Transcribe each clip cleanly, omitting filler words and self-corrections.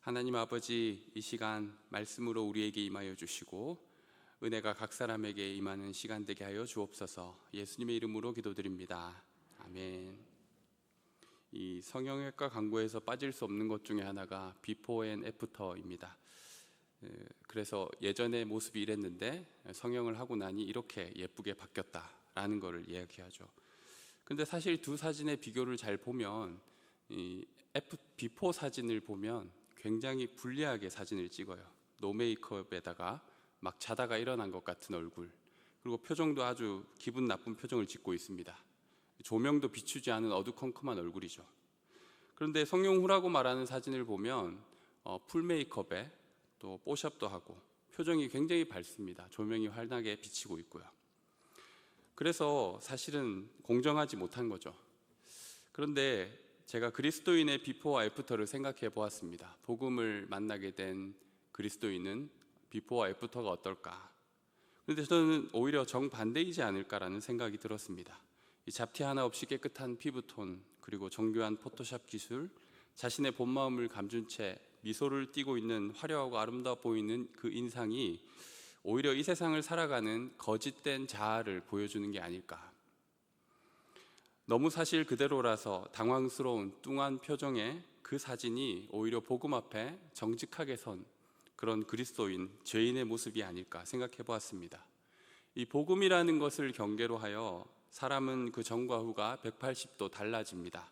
하나님 아버지, 이 시간 말씀으로 우리에게 임하여 주시고 은혜가 각 사람에게 임하는 시간 되게 하여 주옵소서. 예수님의 이름으로 기도드립니다. 아멘. 이 성형외과 광고에서 빠질 수 없는 것 중에 하나가 비포 앤 애프터입니다. 그래서 예전의 모습이 이랬는데 성형을 하고 나니 이렇게 예쁘게 바뀌었다라는 것을 이야기하죠. 근데 사실 두 사진의 비교를 잘 보면 이 비포 사진을 보면 굉장히 불리하게 사진을 찍어요. 노 메이크업에다가 막 자다가 일어난 것 같은 얼굴, 그리고 표정도 아주 기분 나쁜 표정을 짓고 있습니다. 조명도 비추지 않은 어두컴컴한 얼굴이죠. 그런데 성형 후라고 말하는 사진을 보면 풀 메이크업에 또 뽀샵도 하고 표정이 굉장히 밝습니다. 조명이 환하게 비치고 있고요. 그래서 사실은 공정하지 못한 거죠. 그런데 제가 그리스도인의 비포와 애프터를 생각해 보았습니다. 복음을 만나게 된 그리스도인은 비포와 애프터가 어떨까? 그런데 저는 오히려 정반대이지 않을까라는 생각이 들었습니다. 이 잡티 하나 없이 깨끗한 피부톤, 그리고 정교한 포토샵 기술, 자신의 본 마음을 감춘 채 미소를 띠고 있는 화려하고 아름다워 보이는 그 인상이 오히려 이 세상을 살아가는 거짓된 자아를 보여주는 게 아닐까. 너무 사실 그대로라서 당황스러운 뚱한 표정의 그 사진이 오히려 복음 앞에 정직하게 선 그런 그리스도인, 죄인의 모습이 아닐까 생각해 보았습니다. 이 복음이라는 것을 경계로 하여 사람은 그 전과 후가 180도 달라집니다.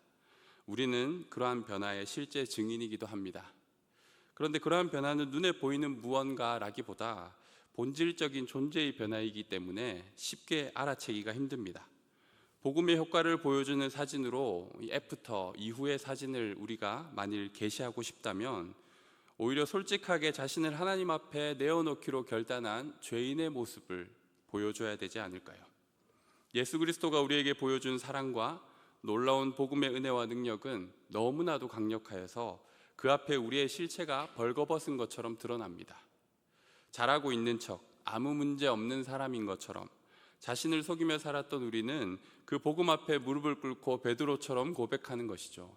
우리는 그러한 변화의 실제 증인이기도 합니다. 그런데 그러한 변화는 눈에 보이는 무언가라기보다 본질적인 존재의 변화이기 때문에 쉽게 알아채기가 힘듭니다. 복음의 효과를 보여주는 사진으로 이 애프터 이후의 사진을 우리가 만일 계시하고 싶다면 오히려 솔직하게 자신을 하나님 앞에 내어놓기로 결단한 죄인의 모습을 보여줘야 되지 않을까요? 예수 그리스도가 우리에게 보여준 사랑과 놀라운 복음의 은혜와 능력은 너무나도 강력하여서 그 앞에 우리의 실체가 벌거벗은 것처럼 드러납니다. 잘하고 있는 척, 아무 문제 없는 사람인 것처럼 자신을 속이며 살았던 우리는 그 복음 앞에 무릎을 꿇고 베드로처럼 고백하는 것이죠.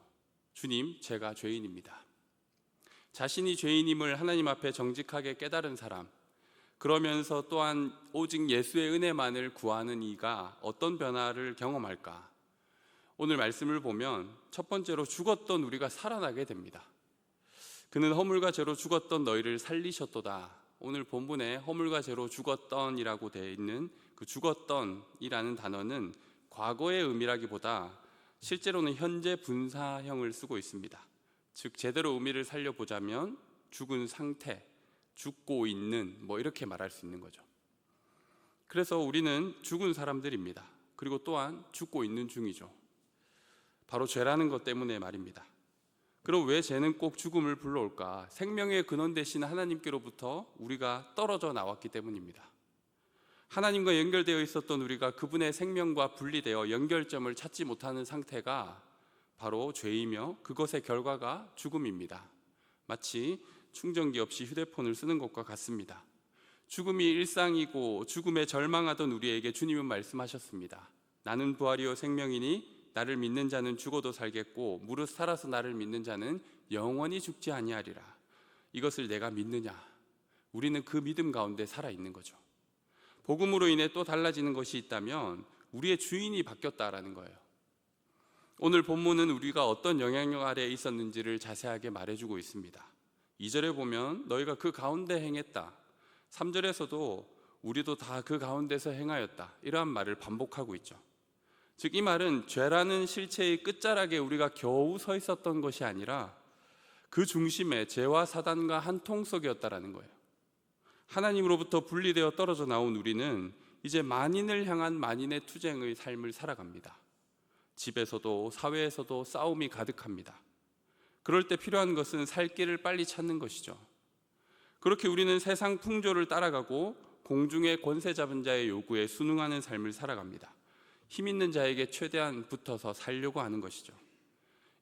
주님, 제가 죄인입니다. 자신이 죄인임을 하나님 앞에 정직하게 깨달은 사람, 그러면서 또한 오직 예수의 은혜만을 구하는 이가 어떤 변화를 경험할까? 오늘 말씀을 보면 첫 번째로 죽었던 우리가 살아나게 됩니다. 그는 허물과 죄로 죽었던 너희를 살리셨도다. 오늘 본문에 허물과 죄로 죽었던이라고 되어 있는 그 죽었던이라는 단어는 과거의 의미라기보다 실제로는 현재 분사형을 쓰고 있습니다. 즉 제대로 의미를 살려보자면 죽은 상태, 죽고 있는 이렇게 말할 수 있는 거죠. 그래서 우리는 죽은 사람들입니다. 그리고 또한 죽고 있는 중이죠. 바로 죄라는 것 때문에 말입니다. 그럼 왜 죄는 꼭 죽음을 불러올까? 생명의 근원 되신 하나님께로부터 우리가 떨어져 나왔기 때문입니다. 하나님과 연결되어 있었던 우리가 그분의 생명과 분리되어 연결점을 찾지 못하는 상태가 바로 죄이며 그것의 결과가 죽음입니다. 마치 충전기 없이 휴대폰을 쓰는 것과 같습니다. 죽음이 일상이고 죽음에 절망하던 우리에게 주님은 말씀하셨습니다. 나는 부활이요 생명이니 나를 믿는 자는 죽어도 살겠고 무릇 살아서 나를 믿는 자는 영원히 죽지 아니하리라. 이것을 내가 믿느냐? 우리는 그 믿음 가운데 살아있는 거죠. 복음으로 인해 또 달라지는 것이 있다면 우리의 주인이 바뀌었다라는 거예요. 오늘 본문은 우리가 어떤 영향력 아래에 있었는지를 자세하게 말해주고 있습니다. 2절에 보면 너희가 그 가운데 행했다. 3절에서도 우리도 다 그 가운데서 행하였다. 이러한 말을 반복하고 있죠. 즉 이 말은 죄라는 실체의 끝자락에 우리가 겨우 서 있었던 것이 아니라 그 중심에 죄와 사단과 한 통속이었다라는 거예요. 하나님으로부터 분리되어 떨어져 나온 우리는 이제 만인을 향한 만인의 투쟁의 삶을 살아갑니다. 집에서도 사회에서도 싸움이 가득합니다. 그럴 때 필요한 것은 살 길을 빨리 찾는 것이죠. 그렇게 우리는 세상 풍조를 따라가고 공중의 권세 잡은 자의 요구에 순응하는 삶을 살아갑니다. 힘 있는 자에게 최대한 붙어서 살려고 하는 것이죠.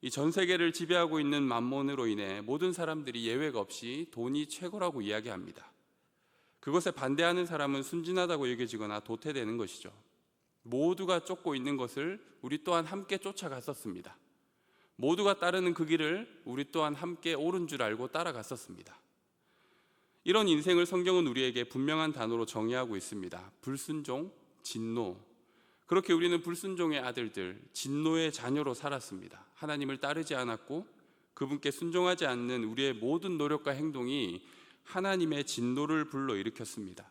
이 전 세계를 지배하고 있는 만몬으로 인해 모든 사람들이 예외가 없이 돈이 최고라고 이야기합니다. 그것에 반대하는 사람은 순진하다고 여겨지거나 도태되는 것이죠. 모두가 쫓고 있는 것을 우리 또한 함께 쫓아갔었습니다. 모두가 따르는 그 길을 우리 또한 함께 옳은 줄 알고 따라갔었습니다. 이런 인생을 성경은 우리에게 분명한 단어로 정의하고 있습니다. 불순종, 진노. 그렇게 우리는 불순종의 아들들, 진노의 자녀로 살았습니다. 하나님을 따르지 않았고 그분께 순종하지 않는 우리의 모든 노력과 행동이 하나님의 진노를 불러일으켰습니다.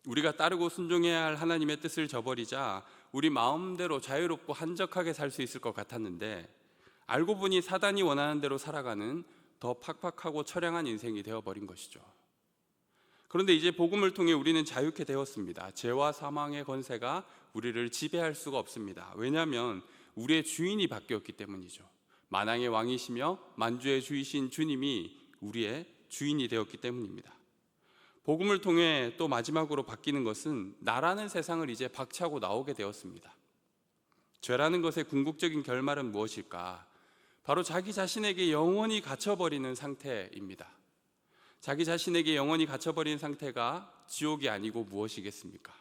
우리가 따르고 순종해야 할 하나님의 뜻을 저버리자 우리 마음대로 자유롭고 한적하게 살 수 있을 것 같았는데, 알고 보니 사단이 원하는 대로 살아가는 더 팍팍하고 처량한 인생이 되어버린 것이죠. 그런데 이제 복음을 통해 우리는 자유케 되었습니다. 죄와 사망의 권세가 우리를 지배할 수가 없습니다. 왜냐하면 우리의 주인이 바뀌었기 때문이죠. 만왕의 왕이시며 만주의 주이신 주님이 우리의 주인이 되었기 때문입니다. 복음을 통해 또 마지막으로 바뀌는 것은 나라는 세상을 이제 박차고 나오게 되었습니다. 죄라는 것의 궁극적인 결말은 무엇일까? 바로 자기 자신에게 영원히 갇혀버리는 상태입니다. 자기 자신에게 영원히 갇혀버린 상태가 지옥이 아니고 무엇이겠습니까?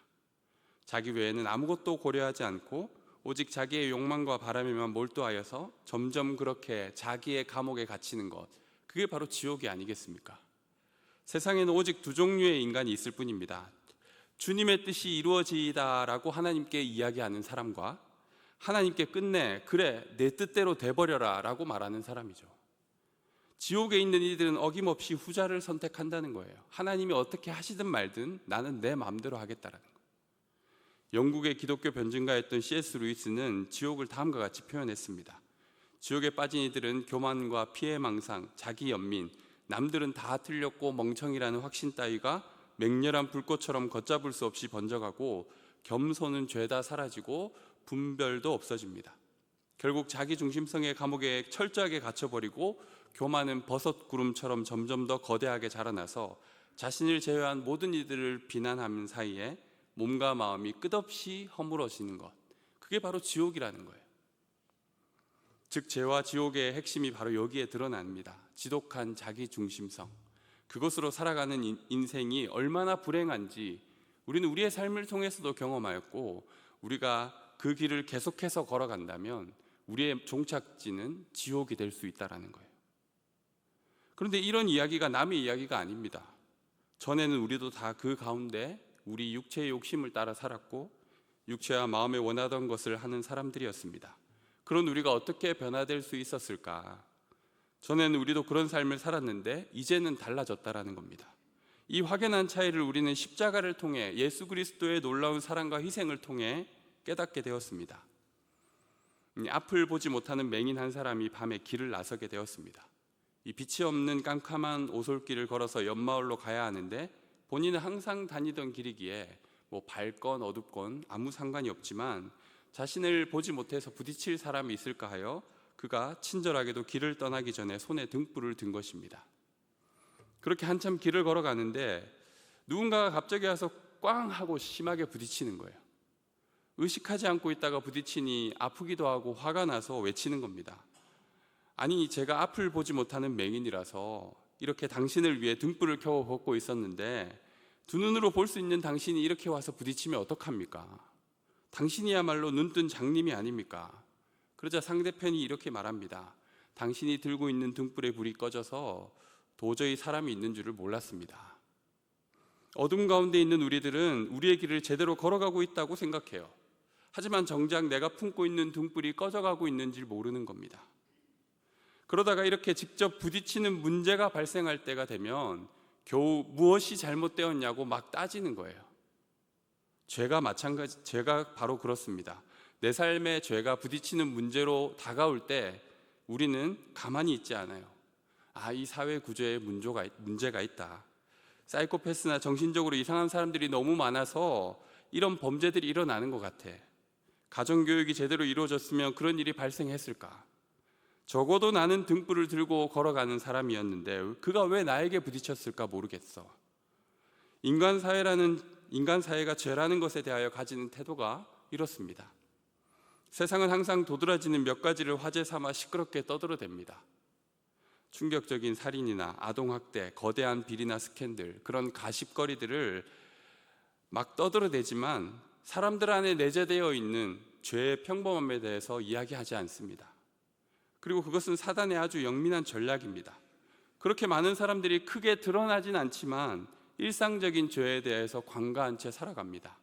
자기 외에는 아무것도 고려하지 않고 오직 자기의 욕망과 바람에만 몰두하여서 점점 그렇게 자기의 감옥에 갇히는 것, 그게 바로 지옥이 아니겠습니까? 세상에는 오직 두 종류의 인간이 있을 뿐입니다. 주님의 뜻이 이루어지이다라고 하나님께 이야기하는 사람과 하나님께 끝내 그래 내 뜻대로 돼버려라 라고 말하는 사람이죠. 지옥에 있는 이들은 어김없이 후자를 선택한다는 거예요. 하나님이 어떻게 하시든 말든 나는 내 마음대로 하겠다라는 거예요. 영국의 기독교 변증가였던 C.S. 루이스는 지옥을 다음과 같이 표현했습니다. 지옥에 빠진 이들은 교만과 피해망상, 자기 연민, 남들은 다 틀렸고 멍청이라는 확신 따위가 맹렬한 불꽃처럼 걷잡을 수 없이 번져가고 겸손은 죄다 사라지고 분별도 없어집니다. 결국 자기 중심성의 감옥에 철저하게 갇혀버리고 교만은 버섯 구름처럼 점점 더 거대하게 자라나서 자신을 제외한 모든 이들을 비난하는 사이에 몸과 마음이 끝없이 허물어지는 것, 그게 바로 지옥이라는 거예요. 즉 죄와 지옥의 핵심이 바로 여기에 드러납니다. 지독한 자기 중심성, 그것으로 살아가는 인생이 얼마나 불행한지 우리는 우리의 삶을 통해서도 경험하였고, 우리가 그 길을 계속해서 걸어간다면 우리의 종착지는 지옥이 될 수 있다는 거예요. 그런데 이런 이야기가 남의 이야기가 아닙니다. 전에는 우리도 다 그 가운데 우리 육체의 욕심을 따라 살았고 육체와 마음에 원하던 것을 하는 사람들이었습니다. 그런 우리가 어떻게 변화될 수 있었을까? 전에는 우리도 그런 삶을 살았는데 이제는 달라졌다라는 겁니다. 이 확연한 차이를 우리는 십자가를 통해 예수 그리스도의 놀라운 사랑과 희생을 통해 깨닫게 되었습니다. 앞을 보지 못하는 맹인 한 사람이 밤에 길을 나서게 되었습니다. 이 빛이 없는 깜깜한 오솔길을 걸어서 옆마을로 가야 하는데 본인은 항상 다니던 길이기에 밝건 어둡건 아무 상관이 없지만 자신을 보지 못해서 부딪힐 사람이 있을까 하여 그가 친절하게도 길을 떠나기 전에 손에 등불을 든 것입니다. 그렇게 한참 길을 걸어가는데 누군가가 갑자기 와서 꽝 하고 심하게 부딪히는 거예요. 의식하지 않고 있다가 부딪히니 아프기도 하고 화가 나서 외치는 겁니다. 아니, 제가 앞을 보지 못하는 맹인이라서 이렇게 당신을 위해 등불을 켜고 걷고 있었는데 두 눈으로 볼 수 있는 당신이 이렇게 와서 부딪히면 어떡합니까? 당신이야말로 눈뜬 장님이 아닙니까? 그러자 상대편이 이렇게 말합니다. 당신이 들고 있는 등불의 불이 꺼져서 도저히 사람이 있는 줄을 몰랐습니다. 어둠 가운데 있는 우리들은 우리의 길을 제대로 걸어가고 있다고 생각해요. 하지만 정작 내가 품고 있는 등불이 꺼져가고 있는지 모르는 겁니다. 그러다가 이렇게 직접 부딪히는 문제가 발생할 때가 되면 겨우 무엇이 잘못되었냐고 막 따지는 거예요. 죄가 바로 그렇습니다. 내 삶에 죄가 부딪히는 문제로 다가올 때 우리는 가만히 있지 않아요. 이 사회 구조에 문제가 있다. 사이코패스나 정신적으로 이상한 사람들이 너무 많아서 이런 범죄들이 일어나는 것 같아. 가정교육이 제대로 이루어졌으면 그런 일이 발생했을까? 적어도 나는 등불을 들고 걸어가는 사람이었는데 그가 왜 나에게 부딪혔을까 모르겠어. 인간 사회가 죄라는 것에 대하여 가지는 태도가 이렇습니다. 세상은 항상 도드라지는 몇 가지를 화제 삼아 시끄럽게 떠들어댑니다. 충격적인 살인이나 아동학대, 거대한 비리나 스캔들, 그런 가십거리들을 막 떠들어대지만 사람들 안에 내재되어 있는 죄의 평범함에 대해서 이야기하지 않습니다. 그리고 그것은 사단의 아주 영민한 전략입니다. 그렇게 많은 사람들이 크게 드러나진 않지만 일상적인 죄에 대해서 관가한 채 살아갑니다.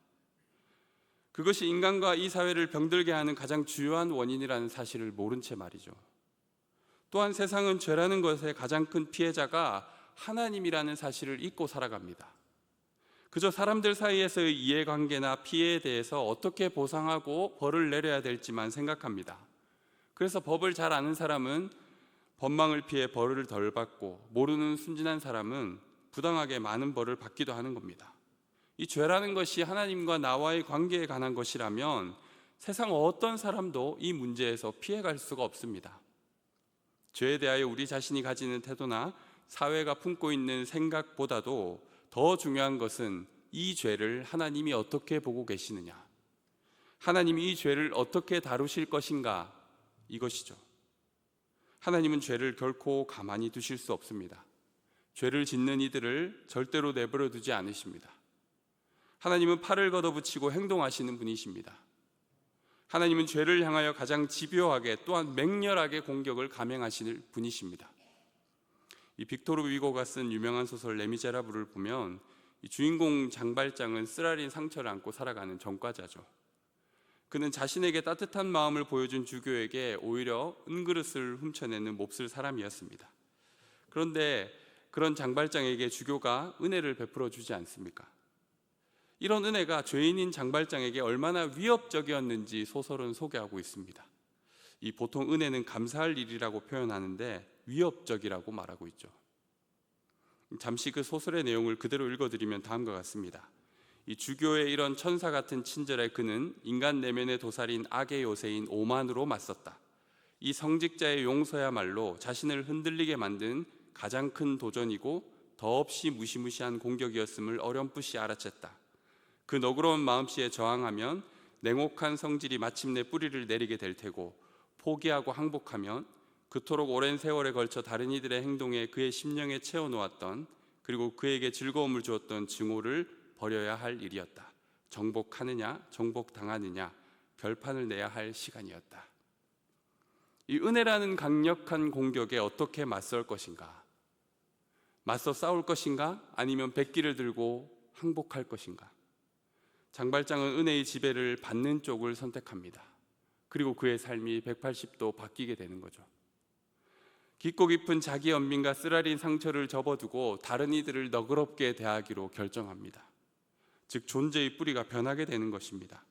그것이 인간과 이 사회를 병들게 하는 가장 주요한 원인이라는 사실을 모른 채 말이죠. 또한 세상은 죄라는 것의 가장 큰 피해자가 하나님이라는 사실을 잊고 살아갑니다. 그저 사람들 사이에서의 이해관계나 피해에 대해서 어떻게 보상하고 벌을 내려야 될지만 생각합니다. 그래서 법을 잘 아는 사람은 법망을 피해 벌을 덜 받고, 모르는 순진한 사람은 부당하게 많은 벌을 받기도 하는 겁니다. 이 죄라는 것이 하나님과 나와의 관계에 관한 것이라면 세상 어떤 사람도 이 문제에서 피해갈 수가 없습니다. 죄에 대하여 우리 자신이 가지는 태도나 사회가 품고 있는 생각보다도 더 중요한 것은 이 죄를 하나님이 어떻게 보고 계시느냐, 하나님이 이 죄를 어떻게 다루실 것인가, 이것이죠. 하나님은 죄를 결코 가만히 두실 수 없습니다. 죄를 짓는 이들을 절대로 내버려 두지 않으십니다. 하나님은 팔을 걷어붙이고 행동하시는 분이십니다. 하나님은 죄를 향하여 가장 집요하게 또한 맹렬하게 공격을 감행하시는 분이십니다. 이 빅토르 위고가 쓴 유명한 소설 레미제라블을 보면 이 주인공 장발장은 쓰라린 상처를 안고 살아가는 전과자죠. 그는 자신에게 따뜻한 마음을 보여준 주교에게 오히려 은그릇을 훔쳐내는 몹쓸 사람이었습니다. 그런데 그런 장발장에게 주교가 은혜를 베풀어 주지 않습니까? 이런 은혜가 죄인인 장발장에게 얼마나 위협적이었는지 소설은 소개하고 있습니다. 이 보통 은혜는 감사할 일이라고 표현하는데 위협적이라고 말하고 있죠. 잠시 그 소설의 내용을 그대로 읽어드리면 다음과 같습니다. 이 주교의 이런 천사 같은 친절에 그는 인간 내면의 도살인 악의 요새인 오만으로 맞섰다. 이 성직자의 용서야말로 자신을 흔들리게 만든 가장 큰 도전이고 더없이 무시무시한 공격이었음을 어렴풋이 알아챘다. 그 너그러운 마음씨에 저항하면 냉혹한 성질이 마침내 뿌리를 내리게 될 테고, 포기하고 항복하면 그토록 오랜 세월에 걸쳐 다른 이들의 행동에 그의 심령에 채워놓았던, 그리고 그에게 즐거움을 주었던 증오를 버려야 할 일이었다. 정복하느냐 정복당하느냐 결판을 내야 할 시간이었다. 이 은혜라는 강력한 공격에 어떻게 맞설 것인가? 맞서 싸울 것인가? 아니면 백기를 들고 항복할 것인가? 장발장은 은혜의 지배를 받는 쪽을 선택합니다. 그리고 그의 삶이 180도 바뀌게 되는 거죠. 깊고 깊은 자기 연민과 쓰라린 상처를 접어두고 다른 이들을 너그럽게 대하기로 결정합니다. 즉 존재의 뿌리가 변하게 되는 것입니다.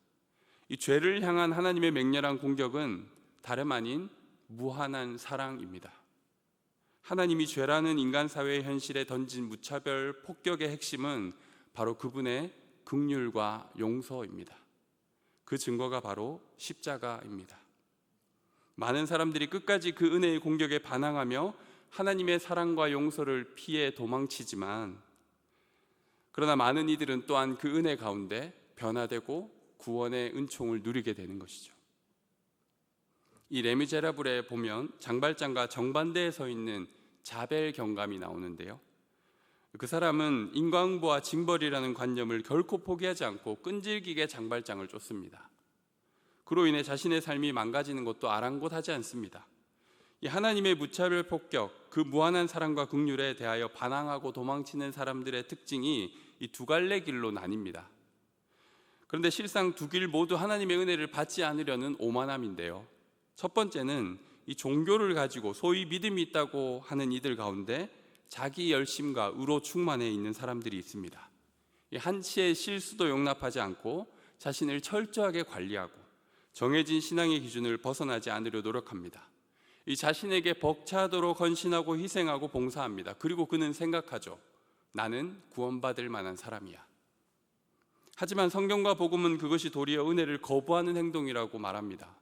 이 죄를 향한 하나님의 맹렬한 공격은 다름 아닌 무한한 사랑입니다. 하나님이 죄라는 인간 사회의 현실에 던진 무차별 폭격의 핵심은 바로 그분의 긍휼과 용서입니다. 그 증거가 바로 십자가입니다. 많은 사람들이 끝까지 그 은혜의 공격에 반항하며 하나님의 사랑과 용서를 피해 도망치지만, 그러나 많은 이들은 또한 그 은혜 가운데 변화되고 구원의 은총을 누리게 되는 것이죠. 이 레미제라블에 보면 장발장과 정반대에 서 있는 자벨 경감이 나오는데요. 그 사람은 인과응보와 징벌이라는 관념을 결코 포기하지 않고 끈질기게 장발장을 쫓습니다. 그로 인해 자신의 삶이 망가지는 것도 아랑곳하지 않습니다. 이 하나님의 무차별 폭격, 그 무한한 사랑과 긍휼에 대하여 반항하고 도망치는 사람들의 특징이 이 두 갈래 길로 나뉩니다. 그런데 실상 두 길 모두 하나님의 은혜를 받지 않으려는 오만함인데요. 첫 번째는 이 종교를 가지고 소위 믿음이 있다고 하는 이들 가운데 자기 열심과 의로 충만해 있는 사람들이 있습니다. 한치의 실수도 용납하지 않고 자신을 철저하게 관리하고 정해진 신앙의 기준을 벗어나지 않으려 노력합니다. 이 자신에게 벅차도록 헌신하고 희생하고 봉사합니다. 그리고 그는 생각하죠. 나는 구원받을 만한 사람이야. 하지만 성경과 복음은 그것이 도리어 은혜를 거부하는 행동이라고 말합니다.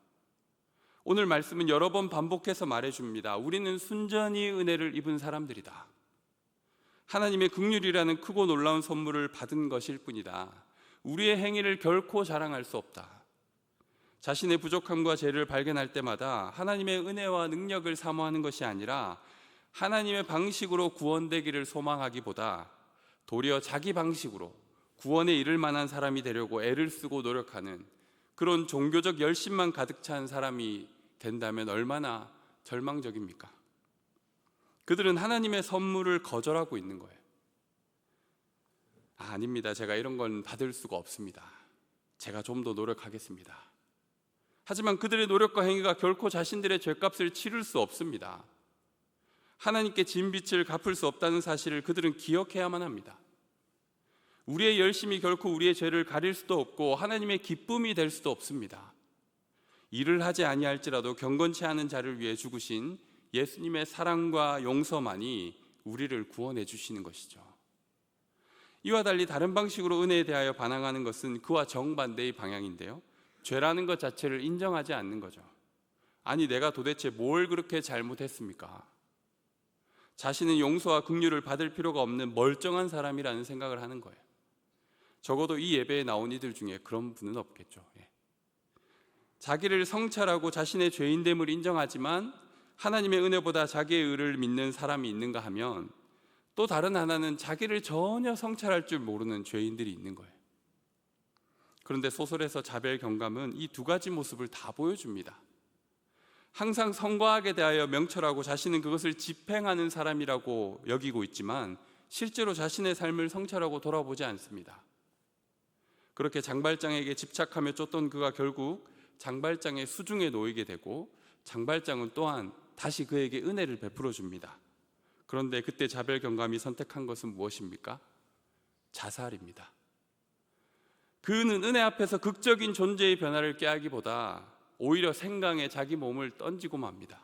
오늘 말씀은 여러 번 반복해서 말해줍니다. 우리는 순전히 은혜를 입은 사람들이다. 하나님의 긍휼이라는 크고 놀라운 선물을 받은 것일 뿐이다. 우리의 행위를 결코 자랑할 수 없다. 자신의 부족함과 죄를 발견할 때마다 하나님의 은혜와 능력을 사모하는 것이 아니라 하나님의 방식으로 구원되기를 소망하기보다 도리어 자기 방식으로 구원에 이를 만한 사람이 되려고 애를 쓰고 노력하는 그런 종교적 열심만 가득 찬 사람이 된다면 얼마나 절망적입니까? 그들은 하나님의 선물을 거절하고 있는 거예요. 아닙니다. 제가 이런 건 받을 수가 없습니다. 제가 좀 더 노력하겠습니다. 하지만 그들의 노력과 행위가 결코 자신들의 죄값을 치를 수 없습니다. 하나님께 진 빚을 갚을 수 없다는 사실을 그들은 기억해야만 합니다. 우리의 열심이 결코 우리의 죄를 가릴 수도 없고 하나님의 기쁨이 될 수도 없습니다. 일을 하지 아니할지라도 경건치 않은 자를 위해 죽으신 예수님의 사랑과 용서만이 우리를 구원해 주시는 것이죠. 이와 달리 다른 방식으로 은혜에 대하여 반항하는 것은 그와 정반대의 방향인데요, 죄라는 것 자체를 인정하지 않는 거죠. 아니, 내가 도대체 뭘 그렇게 잘못했습니까? 자신은 용서와 긍휼을 받을 필요가 없는 멀쩡한 사람이라는 생각을 하는 거예요. 적어도 이 예배에 나온 이들 중에 그런 분은 없겠죠. 자기를 성찰하고 자신의 죄인됨을 인정하지만 하나님의 은혜보다 자기의 의를 믿는 사람이 있는가 하면, 또 다른 하나는 자기를 전혀 성찰할 줄 모르는 죄인들이 있는 거예요. 그런데 소설에서 자벨 경감은 이 두 가지 모습을 다 보여줍니다. 항상 성과학에 대하여 명철하고 자신은 그것을 집행하는 사람이라고 여기고 있지만 실제로 자신의 삶을 성찰하고 돌아보지 않습니다. 그렇게 장발장에게 집착하며 쫓던 그가 결국 장발장의 수중에 놓이게 되고, 장발장은 또한 다시 그에게 은혜를 베풀어 줍니다. 그런데 그때 자벨 경감이 선택한 것은 무엇입니까? 자살입니다. 그는 은혜 앞에서 극적인 존재의 변화를 꾀하기보다 오히려 생강에 자기 몸을 던지고 맙니다.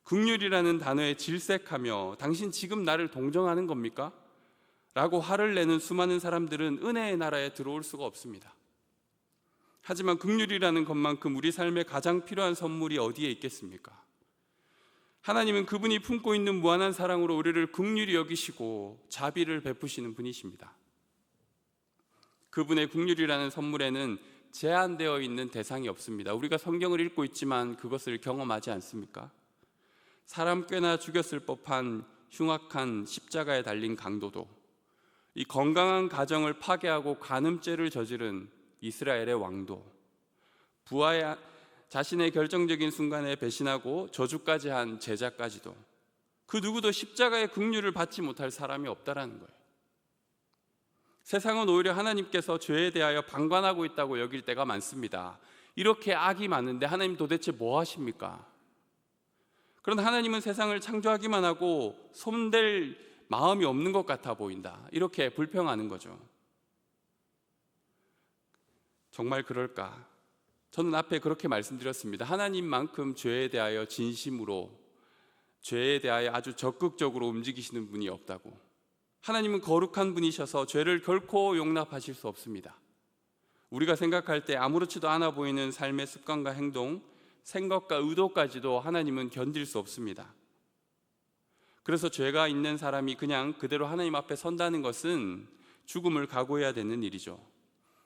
긍휼이라는 단어에 질색하며 당신 지금 나를 동정하는 겁니까? 라고 화를 내는 수많은 사람들은 은혜의 나라에 들어올 수가 없습니다. 하지만 긍휼이라는 것만큼 우리 삶에 가장 필요한 선물이 어디에 있겠습니까? 하나님은 그분이 품고 있는 무한한 사랑으로 우리를 긍휼히 여기시고 자비를 베푸시는 분이십니다. 그분의 긍휼이라는 선물에는 제한되어 있는 대상이 없습니다. 우리가 성경을 읽고 있지만 그것을 경험하지 않습니까? 사람 꽤나 죽였을 법한 흉악한 십자가에 달린 강도도, 이 건강한 가정을 파괴하고 간음죄를 저지른 이스라엘의 왕도, 부하의 자신의 결정적인 순간에 배신하고 저주까지 한 제자까지도 그 누구도 십자가의 긍휼을 받지 못할 사람이 없다라는 거예요. 세상은 오히려 하나님께서 죄에 대하여 방관하고 있다고 여길 때가 많습니다. 이렇게 악이 많은데 하나님 도대체 뭐 하십니까? 그런데 하나님은 세상을 창조하기만 하고 손댈 마음이 없는 것 같아 보인다, 이렇게 불평하는 거죠. 정말 그럴까? 저는 앞에 그렇게 말씀드렸습니다. 하나님만큼 죄에 대하여 진심으로, 죄에 대하여 아주 적극적으로 움직이시는 분이 없다고. 하나님은 거룩한 분이셔서 죄를 결코 용납하실 수 없습니다. 우리가 생각할 때 아무렇지도 않아 보이는 삶의 습관과 행동, 생각과 의도까지도 하나님은 견딜 수 없습니다. 그래서 죄가 있는 사람이 그냥 그대로 하나님 앞에 선다는 것은 죽음을 각오해야 되는 일이죠.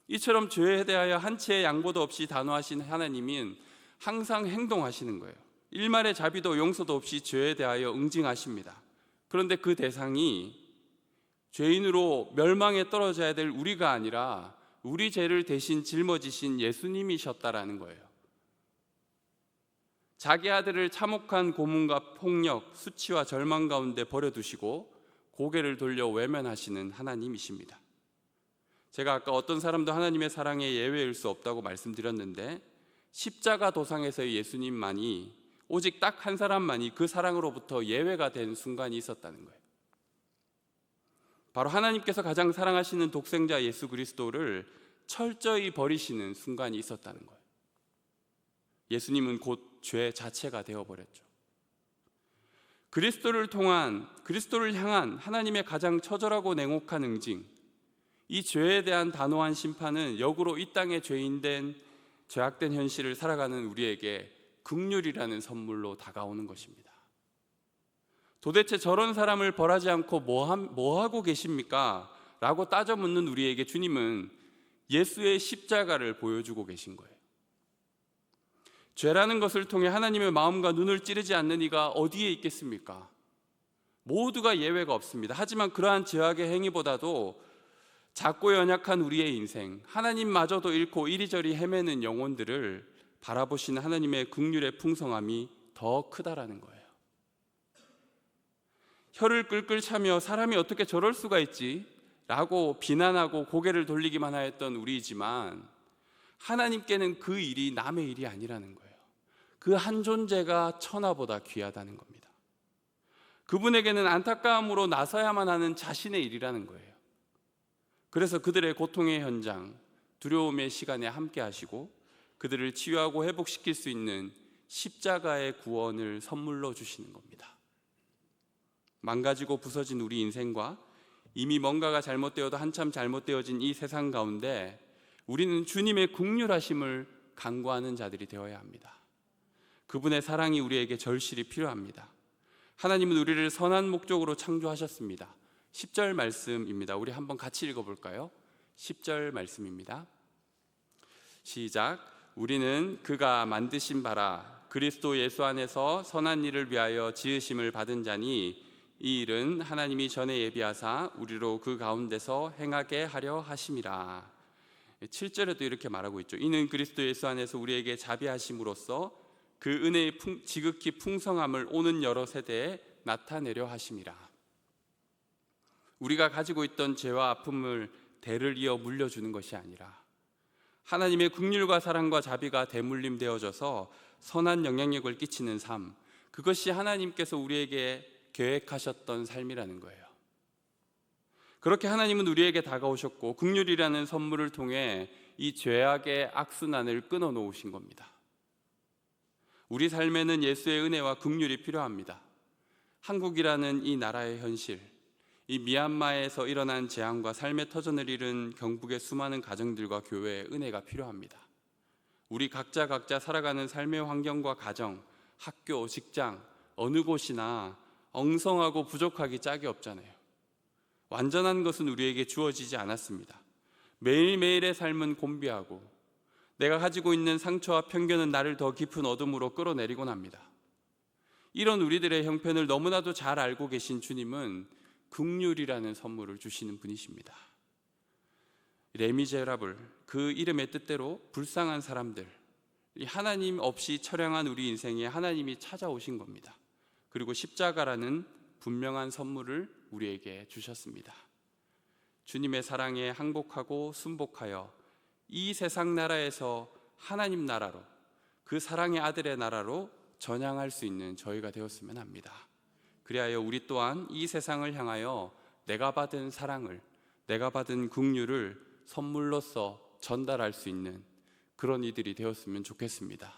이처럼 죄에 대하여 한치의 양보도 없이 단호하신 하나님은 항상 행동하시는 거예요. 일말의 자비도 용서도 없이 죄에 대하여 응징하십니다. 그런데 그 대상이 죄인으로 멸망에 떨어져야 될 우리가 아니라 우리 죄를 대신 짊어지신 예수님이셨다라는 거예요. 자기 아들을 참혹한 고문과 폭력, 수치와 절망 가운데 버려두시고 고개를 돌려 외면하시는 하나님이십니다. 제가 아까 어떤 사람도 하나님의 사랑에 예외일 수 없다고 말씀드렸는데, 십자가 도상에서의 예수님만이, 오직 딱 한 사람만이 그 사랑으로부터 예외가 된 순간이 있었다는 거예요. 바로 하나님께서 가장 사랑하시는 독생자 예수 그리스도를 철저히 버리시는 순간이 있었다는 거예요. 예수님은 곧 죄 자체가 되어버렸죠. 그리스도를 향한 하나님의 가장 처절하고 냉혹한 응징, 이 죄에 대한 단호한 심판은 역으로 이 땅의 죄인된 죄악된 현실을 살아가는 우리에게 긍휼이라는 선물로 다가오는 것입니다. 도대체 저런 사람을 벌하지 않고 뭐 하고 계십니까? 라고 따져 묻는 우리에게 주님은 예수의 십자가를 보여주고 계신 거예요. 죄라는 것을 통해 하나님의 마음과 눈을 찌르지 않는 이가 어디에 있겠습니까? 모두가 예외가 없습니다. 하지만 그러한 죄악의 행위보다도 작고 연약한 우리의 인생, 하나님마저도 잃고 이리저리 헤매는 영혼들을 바라보시는 하나님의 긍휼의 풍성함이 더 더 크다라는 거예요. 혀를 끌끌 차며 사람이 어떻게 저럴 수가 있지? 라고 비난하고 고개를 돌리기만 하였던 우리이지만 하나님께는 그 일이 남의 일이 아니라는 거예요. 그 한 존재가 천하보다 귀하다는 겁니다. 그분에게는 안타까움으로 나서야만 하는 자신의 일이라는 거예요. 그래서 그들의 고통의 현장, 두려움의 시간에 함께 하시고 그들을 치유하고 회복시킬 수 있는 십자가의 구원을 선물로 주시는 겁니다. 망가지고 부서진 우리 인생과 이미 뭔가가 잘못되어도 한참 잘못되어진 이 세상 가운데 우리는 주님의 긍휼하심을 간구하는 자들이 되어야 합니다. 그분의 사랑이 우리에게 절실히 필요합니다. 하나님은 우리를 선한 목적으로 창조하셨습니다. 10절 말씀입니다. 우리 한번 같이 읽어볼까요? 10절 말씀입니다. 시작. 우리는 그가 만드신 바라 그리스도 예수 안에서 선한 일을 위하여 지으심을 받은 자니 이 일은 하나님이 전에 예비하사 우리로 그 가운데서 행하게 하려 하심이라. 7절에도 이렇게 말하고 있죠. 이는 그리스도 예수 안에서 우리에게 자비하심으로써 그 은혜의 지극히 풍성함을 오는 여러 세대에 나타내려 하심이라. 우리가 가지고 있던 죄와 아픔을 대를 이어 물려주는 것이 아니라 하나님의 긍휼과 사랑과 자비가 대물림되어져서 선한 영향력을 끼치는 삶, 그것이 하나님께서 우리에게 계획하셨던 삶이라는 거예요. 그렇게 하나님은 우리에게 다가오셨고 긍휼이라는 선물을 통해 이 죄악의 악순환을 끊어놓으신 겁니다. 우리 삶에는 예수의 은혜와 긍휼이 필요합니다. 한국이라는 이 나라의 현실, 이 미얀마에서 일어난 재앙과 삶의 터전을 잃은 경북의 수많은 가정들과 교회의 은혜가 필요합니다. 우리 각자 살아가는 삶의 환경과 가정, 학교, 직장, 어느 곳이나 엉성하고 부족하기 짝이 없잖아요. 완전한 것은 우리에게 주어지지 않았습니다. 매일매일의 삶은 곤비하고 내가 가지고 있는 상처와 편견은 나를 더 깊은 어둠으로 끌어내리곤 합니다. 이런 우리들의 형편을 너무나도 잘 알고 계신 주님은 긍휼이라는 선물을 주시는 분이십니다. 레미제라블, 그 이름의 뜻대로 불쌍한 사람들, 하나님 없이 처량한 우리 인생에 하나님이 찾아오신 겁니다. 그리고 십자가라는 분명한 선물을 우리에게 주셨습니다. 주님의 사랑에 항복하고 순복하여 이 세상 나라에서 하나님 나라로, 그 사랑의 아들의 나라로 전향할 수 있는 저희가 되었으면 합니다. 그리하여 우리 또한 이 세상을 향하여 내가 받은 사랑을, 내가 받은 긍휼을 선물로서 전달할 수 있는 그런 이들이 되었으면 좋겠습니다.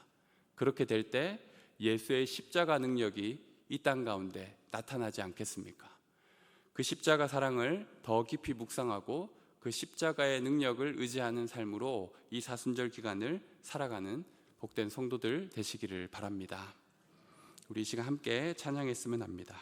그렇게 될 때 예수의 십자가 능력이 이 땅 가운데 나타나지 않겠습니까? 그 십자가 사랑을 더 깊이 묵상하고 그 십자가의 능력을 의지하는 삶으로 이 사순절 기간을 살아가는 복된 성도들 되시기를 바랍니다. 우리 이 시간 함께 찬양했으면 합니다.